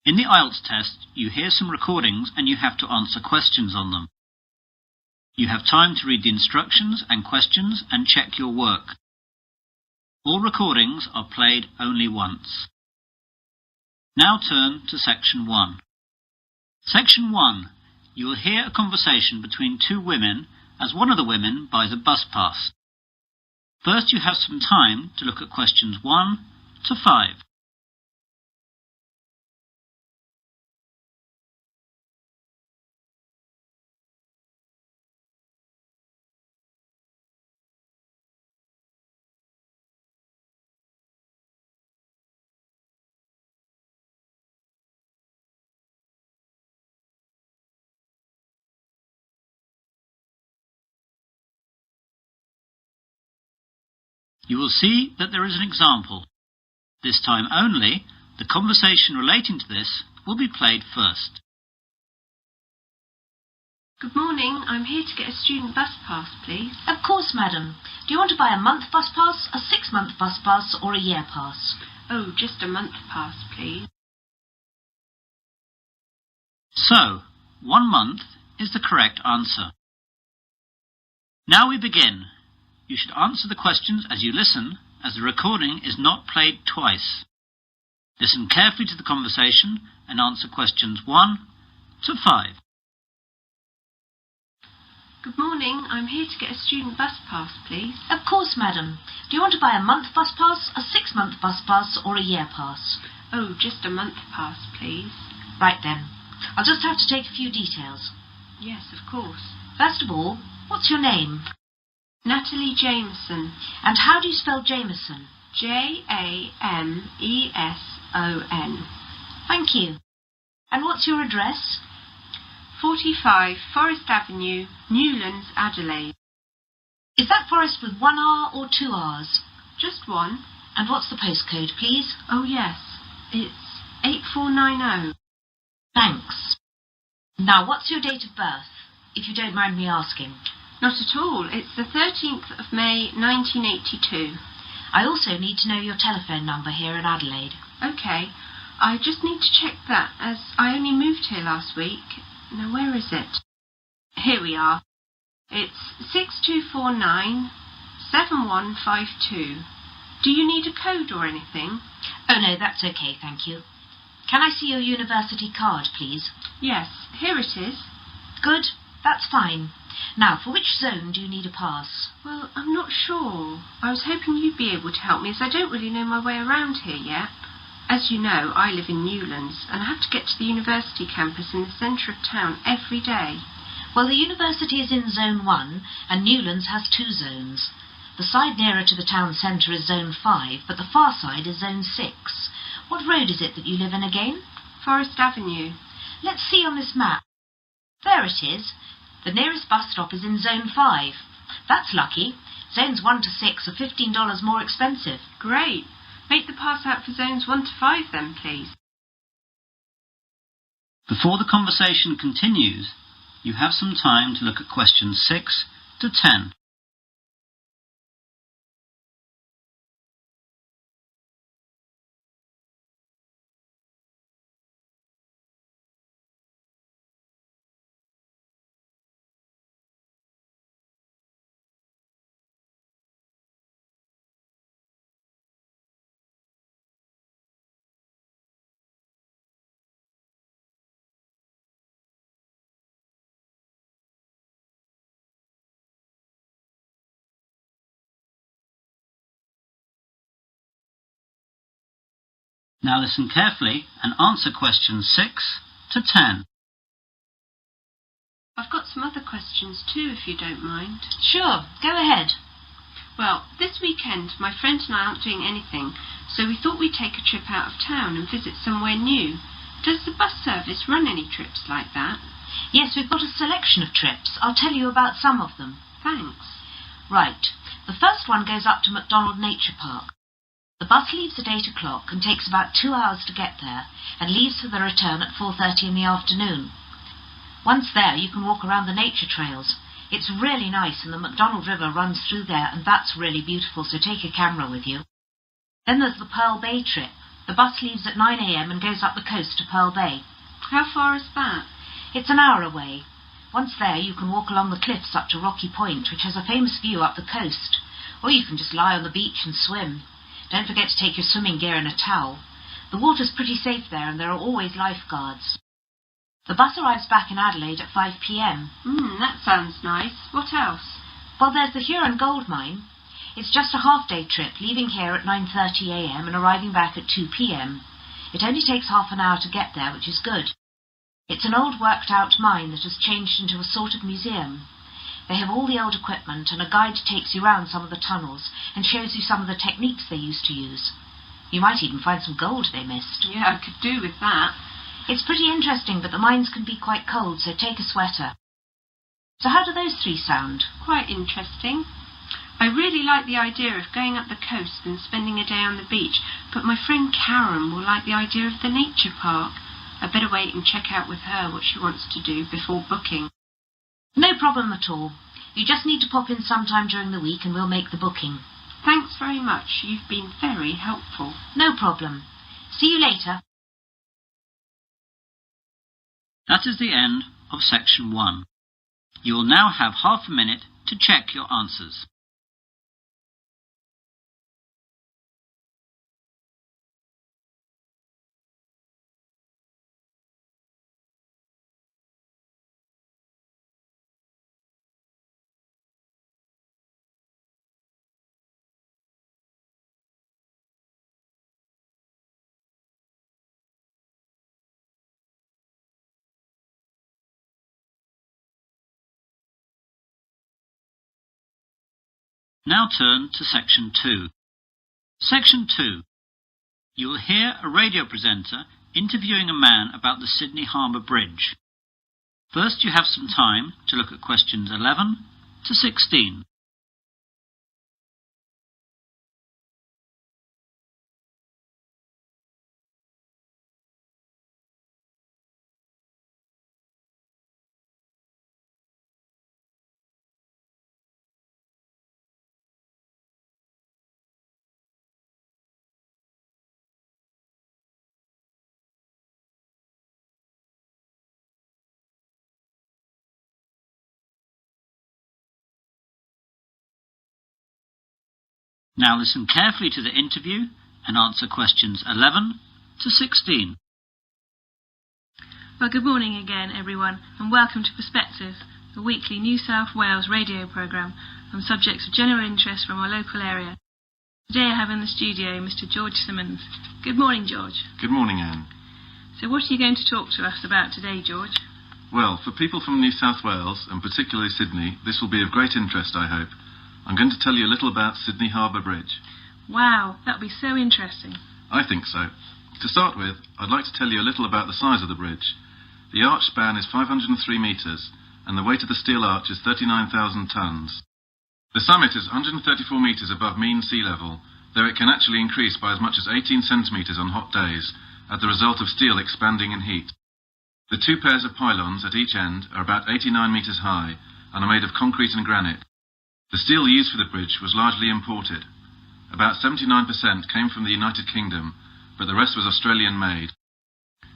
In the IELTS test, you hear some recordings and you have to answer questions on them. You have time to read the instructions and questions and check your work. All recordings are played only once. Now turn to Section 1. Section 1. You will hear a conversation between two women as one of the women buys a bus pass. First, you have some time to look at questions 1 to 5. You will see that there is an example. This time only, the conversation relating to this will be played first. Good morning. I'm here to get a student bus pass, please. Of course, madam. Do you want to buy a month bus pass, a 6-month bus pass or a year pass? Oh, just a month pass, please. So, 1 month is the correct answer. Now we begin. You should answer the questions as you listen, as the recording is not played twice. Listen carefully to the conversation and answer questions 1 to 5. Good morning. I'm here to get a student bus pass, please. Of course, madam. Do you want to buy a month bus pass, a 6-month bus pass or a year pass? Oh, just a month pass, please. Right then. I'll just have to take a few details. Yes, of course. First of all, what's your name? Natalie Jameson. And how do you spell Jameson? Jameson. Thank you. And what's your address? 45 Forest Avenue, Newlands, Adelaide. Is that Forest with 1 R or 2 Rs? Just one. And what's the postcode, please? Oh, yes. It's 8490. Thanks. Now, what's your date of birth, if you don't mind me asking? Not at all. It's the 13th of May, 1982. I also need to know your telephone number here in Adelaide. OK. I just need to check that, as I only moved here last week. Now, where is it? Here we are. It's 6249 7152. Do you need a code or anything? Oh, no, that's OK, thank you. Can I see your university card, please? Yes, here it is. Good, that's fine. Now, for which zone do you need a pass? Well, I'm not sure. I was hoping you'd be able to help me, as I don't really know my way around here yet. As you know, I live in Newlands, and I have to get to the university campus in the centre of town every day. Well, the university is in Zone 1, and Newlands has 2 zones. The side nearer to the town centre is Zone 5, but the far side is Zone 6. What road is it that you live in again? Forest Avenue. Let's see on this map. There it is. The nearest bus stop is in Zone 5. That's lucky. Zones 1 to 6 are $15 more expensive. Great. Make the pass out for zones 1 to 5 then, please. Before the conversation continues, you have some time to look at questions 6 to 10. Now listen carefully and answer questions 6 to 10. I've got some other questions too, if you don't mind. Sure, go ahead. Well, this weekend my friend and I aren't doing anything, so we thought we'd take a trip out of town and visit somewhere new. Does the bus service run any trips like that? Yes, we've got a selection of trips. I'll tell you about some of them. Thanks. Right. The first one goes up to MacDonald Nature Park. The bus leaves at 8 o'clock and takes about 2 hours to get there, and leaves for the return at 4:30 in the afternoon. Once there, you can walk around the nature trails. It's really nice, and the MacDonald River runs through there, and that's really beautiful, so take a camera with you. Then there's the Pearl Bay trip. The bus leaves at 9 a.m. and goes up the coast to Pearl Bay. How far is that? It's an hour away. Once there, you can walk along the cliffs up to Rocky Point, which has a famous view up the coast. Or you can just lie on the beach and swim. Don't forget to take your swimming gear and a towel. The water's pretty safe there, and there are always lifeguards. The bus arrives back in Adelaide at 5 p.m. That sounds nice. What else? Well, there's the Huron Gold Mine. It's just a half-day trip, leaving here at 9:30 a.m. and arriving back at 2 p.m. It only takes half an hour to get there, which is good. It's an old worked-out mine that has changed into a sort of museum. They have all the old equipment, and a guide takes you round some of the tunnels and shows you some of the techniques they used to use. You might even find some gold they missed. Yeah, I could do with that. It's pretty interesting, but the mines can be quite cold, so take a sweater. So how do those three sound? Quite interesting. I really like the idea of going up the coast and spending a day on the beach, but my friend Karen will like the idea of the nature park. I'd better wait and check out with her what she wants to do before booking. No problem at all. You just need to pop in sometime during the week and we'll make the booking. Thanks very much. You've been very helpful. No problem. See you later. That is the end of section 1. You will now have half a minute to check your answers. Now turn to section 2. Section 2. You will hear a radio presenter interviewing a man about the Sydney Harbour Bridge. First, you have some time to look at questions 11 to 16. Now listen carefully to the interview and answer questions 11 to 16. Well, good morning again, everyone, and welcome to Perspective, the weekly New South Wales radio programme on subjects of general interest from our local area. Today I have in the studio Mr. George Simmons. Good morning, George. Good morning, Anne. So what are you going to talk to us about today, George? Well, for people from New South Wales, and particularly Sydney, this will be of great interest, I hope. I'm going to tell you a little about Sydney Harbour Bridge. Wow, that'll be so interesting. I think so. To start with, I'd like to tell you a little about the size of the bridge. The arch span is 503 metres, and the weight of the steel arch is 39,000 tonnes. The summit is 134 metres above mean sea level, though it can actually increase by as much as 18 centimetres on hot days, as the result of steel expanding in heat. The two pairs of pylons at each end are about 89 metres high, and are made of concrete and granite. The steel used for the bridge was largely imported. About 79% came from the United Kingdom, but the rest was Australian-made.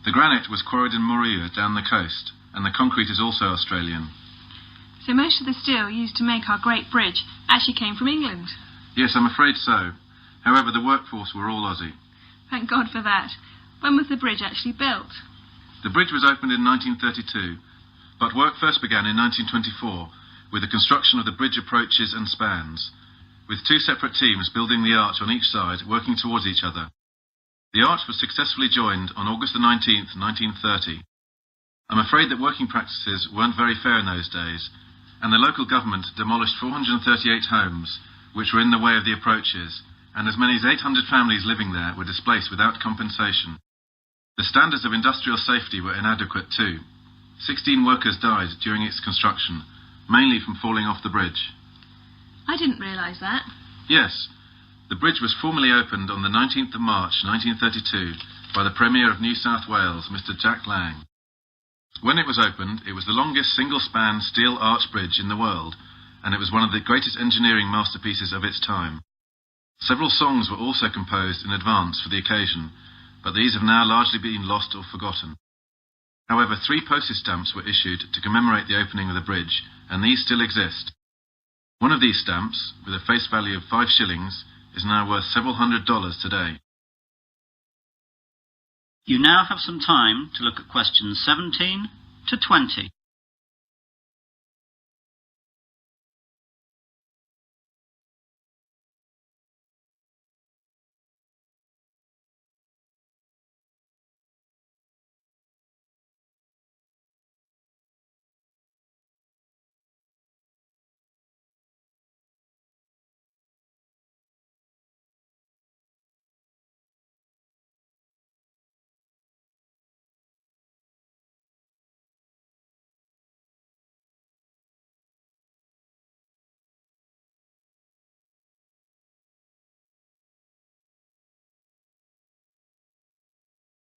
The granite was quarried in Moruya down the coast, and the concrete is also Australian. So most of the steel used to make our great bridge actually came from England? Yes, I'm afraid so. However, the workforce were all Aussie. Thank God for that. When was the bridge actually built? The bridge was opened in 1932, but work first began in 1924, with the construction of the bridge approaches and spans, with two separate teams building the arch on each side, working towards each other. The arch was successfully joined on August the 19th, 1930. I'm afraid that working practices weren't very fair in those days, and the local government demolished 438 homes, which were in the way of the approaches, and as many as 800 families living there were displaced without compensation. The standards of industrial safety were inadequate too. 16 workers died during its construction, mainly from falling off the bridge. I didn't realise that. Yes. The bridge was formally opened on the 19th of March 1932 by the Premier of New South Wales, Mr. Jack Lang. When it was opened, it was the longest single-span steel arch bridge in the world, and it was one of the greatest engineering masterpieces of its time. Several songs were also composed in advance for the occasion, but these have now largely been lost or forgotten. However, 3 postage stamps were issued to commemorate the opening of the bridge, and these still exist. One of these stamps, with a face value of 5 shillings, is now worth several $100s today. You now have some time to look at questions 17 to 20.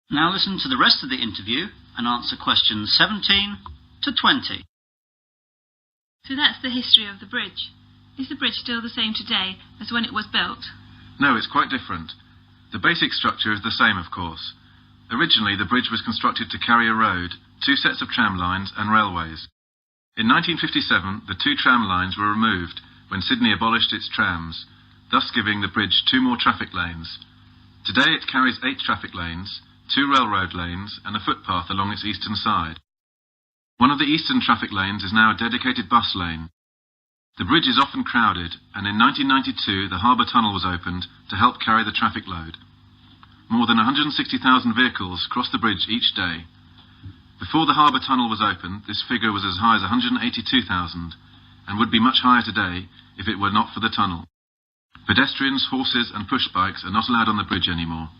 Now listen to the rest of the interview and answer questions 17 to 20. So that's the history of the bridge. Is the bridge still the same today as when it was built? No, it's quite different. The basic structure is the same, of course. Originally, the bridge was constructed to carry a road, 2 sets of tram lines and railways. In 1957, the 2 tram lines were removed when Sydney abolished its trams, thus giving the bridge 2 more traffic lanes. Today it carries 8 traffic lanes, 2 railroad lanes and a footpath along its eastern side. One of the eastern traffic lanes is now a dedicated bus lane. The bridge is often crowded, and in 1992 the harbour tunnel was opened to help carry the traffic load. More than 160,000 vehicles cross the bridge each day. Before the harbour tunnel was opened, this figure was as high as 182,000, and would be much higher today if it were not for the tunnel. Pedestrians, horses and push bikes are not allowed on the bridge anymore.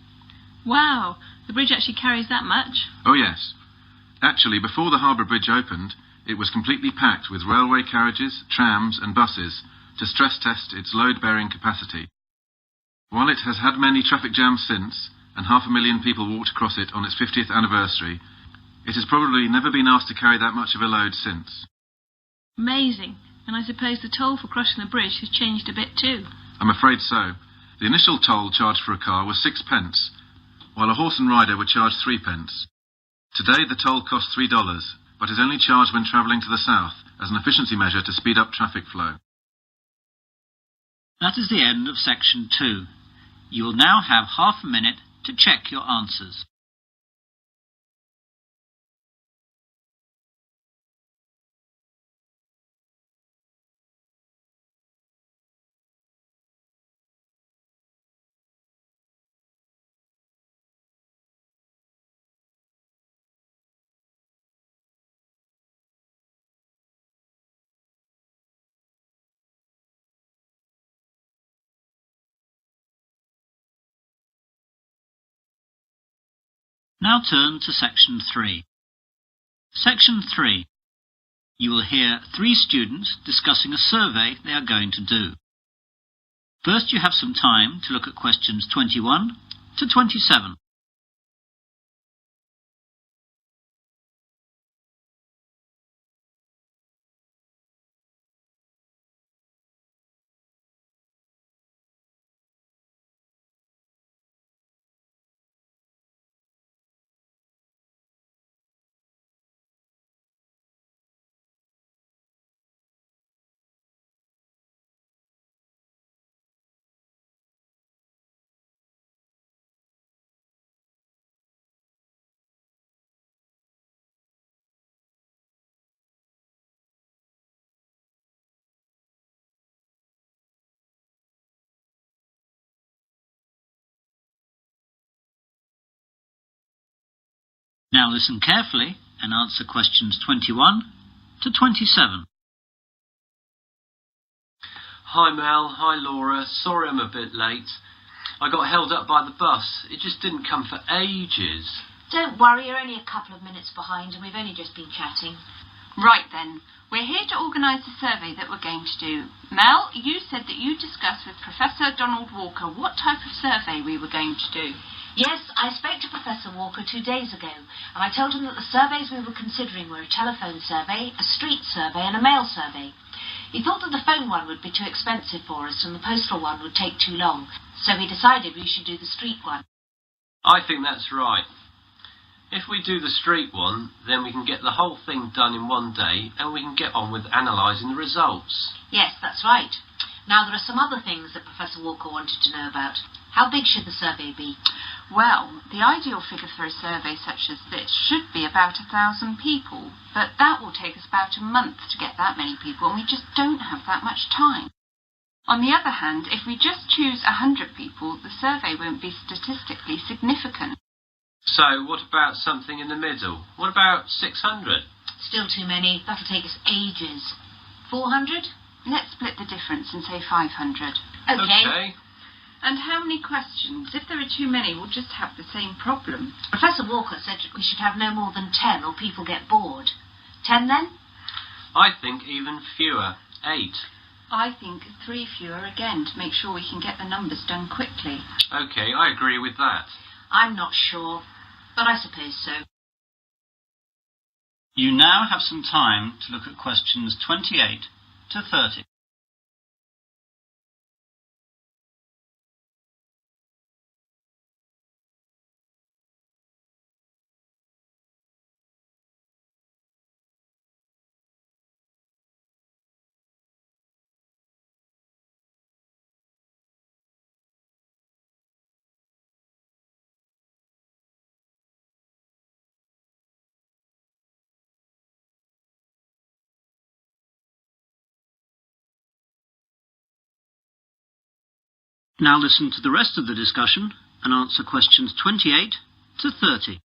Wow, the bridge actually carries that much? Oh yes. Actually, before the harbour bridge opened, it was completely packed with railway carriages, trams and buses to stress test its load-bearing capacity. While it has had many traffic jams since, and 500,000 people walked across it on its 50th anniversary, it has probably never been asked to carry that much of a load since. Amazing. And I suppose the toll for crossing the bridge has changed a bit too? I'm afraid so. The initial toll charged for a car was 6 pence, while a horse and rider were charged 3 pence. Today the toll costs $3, but is only charged when travelling to the south as an efficiency measure to speed up traffic flow. That is the end of section 2. You will now have half a minute to check your answers. Now turn to section 3. Section 3. You will hear 3 students discussing a survey they are going to do. First, you have some time to look at questions 21 to 27. Now listen carefully and answer questions 21 to 27. Hi Mel, hi Laura, sorry I'm a bit late. I got held up by the bus. It just didn't come for ages. Don't worry, you're only a couple of minutes behind and we've only just been chatting. Right then, we're here to organise the survey that we're going to do. Mel, you said that you discussed with Professor Donald Walker what type of survey we were going to do. Yes, I spoke to Professor Walker 2 days ago, and I told him that the surveys we were considering were a telephone survey, a street survey and a mail survey. He thought that the phone one would be too expensive for us and the postal one would take too long, so we decided we should do the street one. I think that's right. If we do the street one, then we can get the whole thing done in one day and we can get on with analysing the results. Yes, that's right. Now, there are some other things that Professor Walker wanted to know about. How big should the survey be? Well, the ideal figure for a survey such as this should be about 1,000 people, but that will take us about a month to get that many people, and we just don't have that much time. On the other hand, if we just choose 100 people, the survey won't be statistically significant. So, what about something in the middle? What about 600? Still too many. That'll take us ages. 400? Let's split the difference and say 500. Okay. And how many questions? If there are too many, we'll just have the same problem. Professor Walker said we should have no more than 10 or people get bored. 10 then? I think even fewer. 8. I think 3 fewer again to make sure we can get the numbers done quickly. OK, I agree with that. I'm not sure, but I suppose so. You now have some time to look at questions 28 to 30. Now listen to the rest of the discussion and answer questions 28 to 30.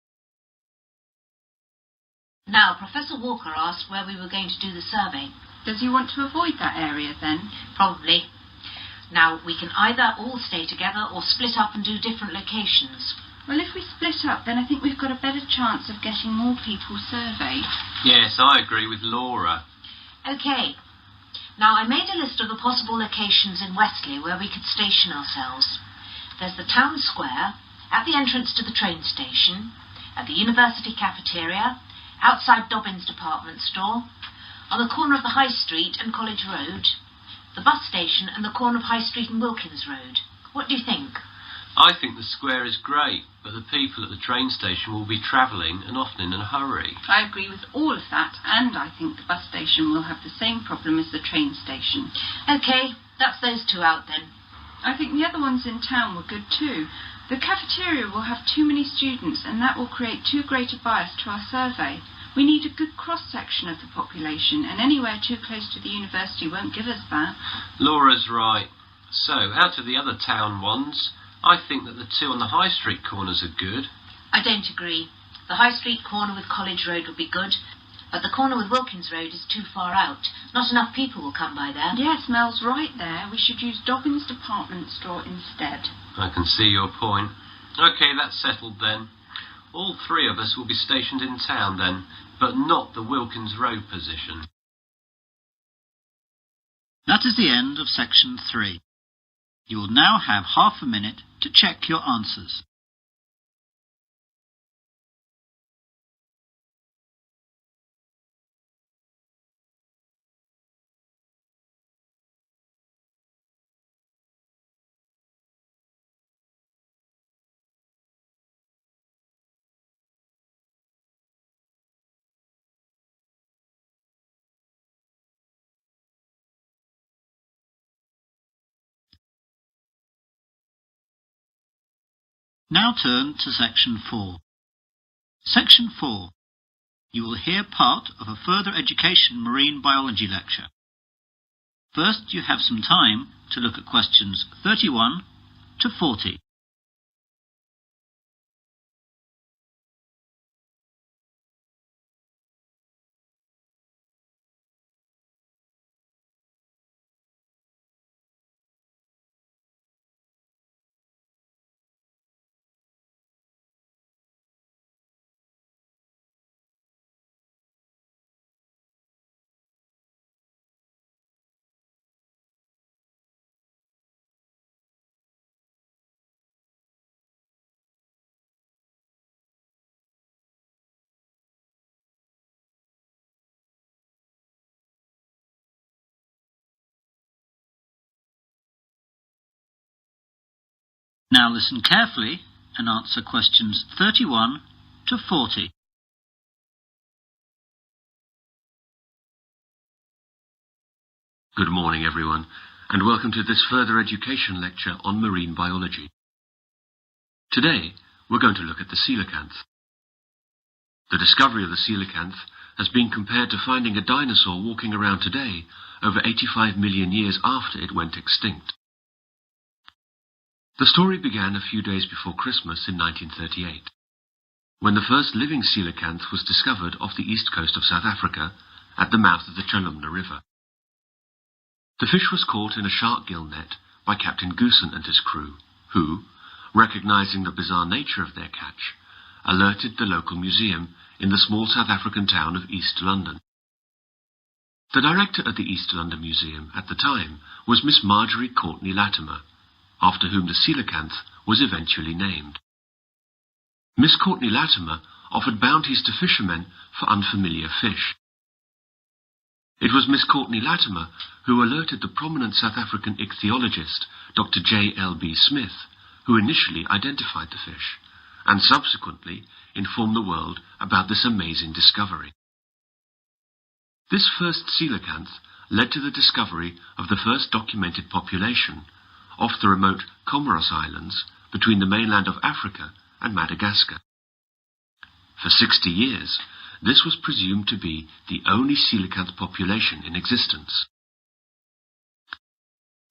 Now, Professor Walker asked where we were going to do the survey. Does he want to avoid that area then? Probably. Now, we can either all stay together or split up and do different locations. Well, if we split up, then I think we've got a better chance of getting more people surveyed. Yes, I agree with Laura. OK. Now, I made a list of the possible locations in Westley where we could station ourselves. There's the town square, at the entrance to the train station, at the university cafeteria, outside Dobbin's department store, on the corner of the High Street and College Road, the bus station and the corner of High Street and Wilkins Road. What do you think? I think the square is great, but the people at the train station will be travelling and often in a hurry. I agree with all of that, and I think the bus station will have the same problem as the train station. OK, that's those two out then. I think the other ones in town were good too. The cafeteria will have too many students, and that will create too great a bias to our survey. We need a good cross-section of the population, and anywhere too close to the university won't give us that. Laura's right. So, out of the other town ones, I think that the two on the High Street corners are good. I don't agree. The High Street corner with College Road would be good, but the corner with Wilkins Road is too far out. Not enough people will come by there. Yes, Mel's right there. We should use Dobbin's department store instead. I can see your point. OK, that's settled then. All 3 of us will be stationed in town then, but not the Wilkins Road position. That is the end of section 3. You will now have half a minute to check your answers. Now turn to section 4. Section 4. You will hear part of a further education marine biology lecture. First, you have some time to look at questions 31 to 40. Now listen carefully and answer questions 31 to 40. Good morning, everyone, and welcome to this further education lecture on marine biology. Today, we're going to look at the coelacanth. The discovery of the coelacanth has been compared to finding a dinosaur walking around today over 85 million years after it went extinct. The story began a few days before Christmas in 1938, when the first living coelacanth was discovered off the east coast of South Africa at the mouth of the Chalumna River. The fish was caught in a shark gill net by Captain Goosen and his crew, who, recognizing the bizarre nature of their catch, alerted the local museum in the small South African town of East London. The director at the East London Museum at the time was Miss Marjorie Courtney Latimer, after whom the coelacanth was eventually named. Miss Courtney Latimer offered bounties to fishermen for unfamiliar fish. It was Miss Courtney Latimer who alerted the prominent South African ichthyologist, Dr. J.L.B. Smith, who initially identified the fish, and subsequently informed the world about this amazing discovery. This first coelacanth led to the discovery of the first documented population off the remote Comoros Islands between the mainland of Africa and Madagascar. For 60 years, this was presumed to be the only coelacanth population in existence.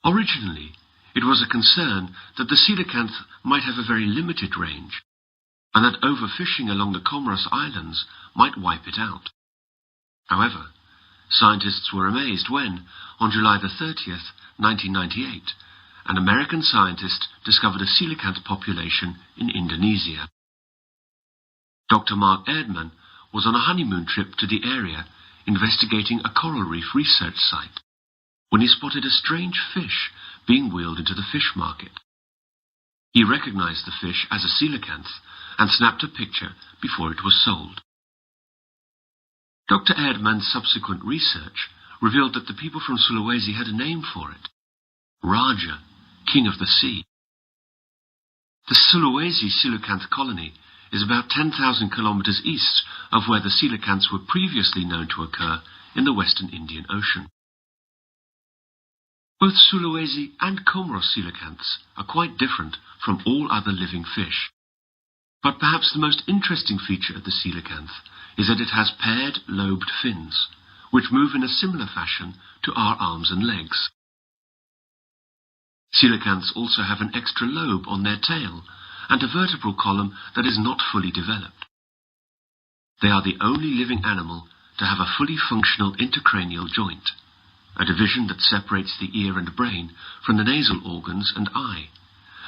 Originally, it was a concern that the coelacanth might have a very limited range, and that overfishing along the Comoros Islands might wipe it out. However, scientists were amazed when, on July the 30th, 1998, an American scientist discovered a coelacanth population in Indonesia. Dr. Mark Erdman was on a honeymoon trip to the area investigating a coral reef research site when he spotted a strange fish being wheeled into the fish market. He recognized the fish as a coelacanth and snapped a picture before it was sold. Dr. Erdman's subsequent research revealed that the people from Sulawesi had a name for it: Raja, King of the Sea. The Sulawesi coelacanth colony is about 10,000 kilometers east of where the coelacanths were previously known to occur in the western Indian Ocean. Both Sulawesi and Comoros coelacanths are quite different from all other living fish. But perhaps the most interesting feature of the coelacanth is that it has paired lobed fins, which move in a similar fashion to our arms and legs. Coelacanths also have an extra lobe on their tail and a vertebral column that is not fully developed. They are the only living animal to have a fully functional intercranial joint, a division that separates the ear and brain from the nasal organs and eye,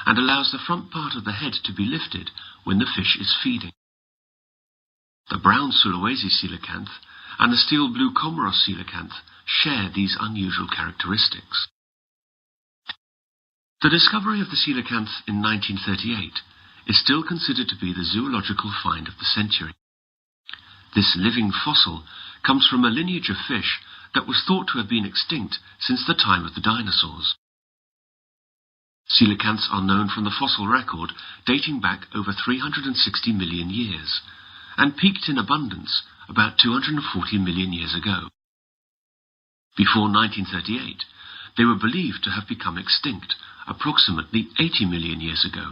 and allows the front part of the head to be lifted when the fish is feeding. The brown Sulawesi coelacanth and the steel blue Comoros coelacanth share these unusual characteristics. The discovery of the coelacanth in 1938 is still considered to be the zoological find of the century. This living fossil comes from a lineage of fish that was thought to have been extinct since the time of the dinosaurs. Coelacanths are known from the fossil record dating back over 360 million years, and peaked in abundance about 240 million years ago. Before 1938, they were believed to have become extinct approximately 80 million years ago,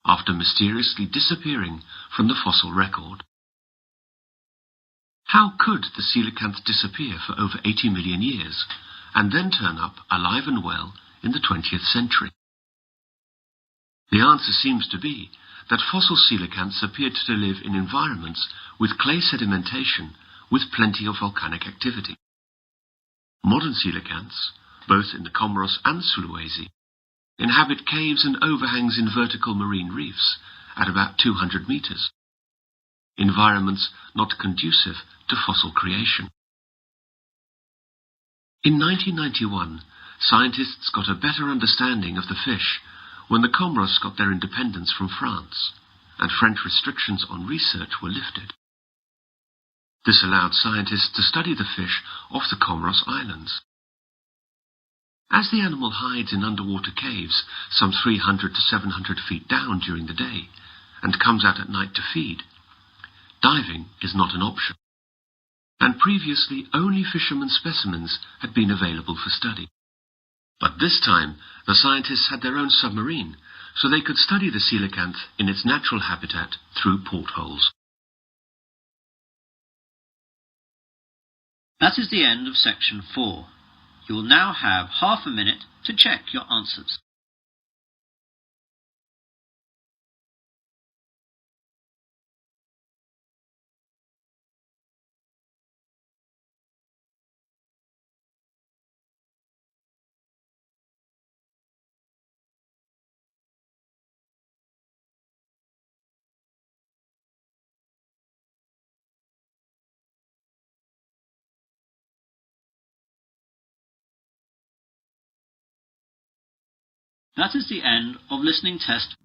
after mysteriously disappearing from the fossil record. How could the coelacanth disappear for over 80 million years, and then turn up alive and well in the 20th century? The answer seems to be that fossil coelacanths appeared to live in environments with clay sedimentation with plenty of volcanic activity. Modern coelacanths, both in the Comoros and Sulawesi, inhabit caves and overhangs in vertical marine reefs at about 200 meters, environments not conducive to fossil creation. In 1991, scientists got a better understanding of the fish when the Comoros got their independence from France, and French restrictions on research were lifted. This allowed scientists to study the fish off the Comoros Islands. As the animal hides in underwater caves some 300 to 700 feet down during the day and comes out at night to feed, diving is not an option. And previously only fishermen's specimens had been available for study. But this time the scientists had their own submarine, so they could study the coelacanth in its natural habitat through portholes. That is the end of section 4. You will now have half a minute to check your answers. That is the end of listening test.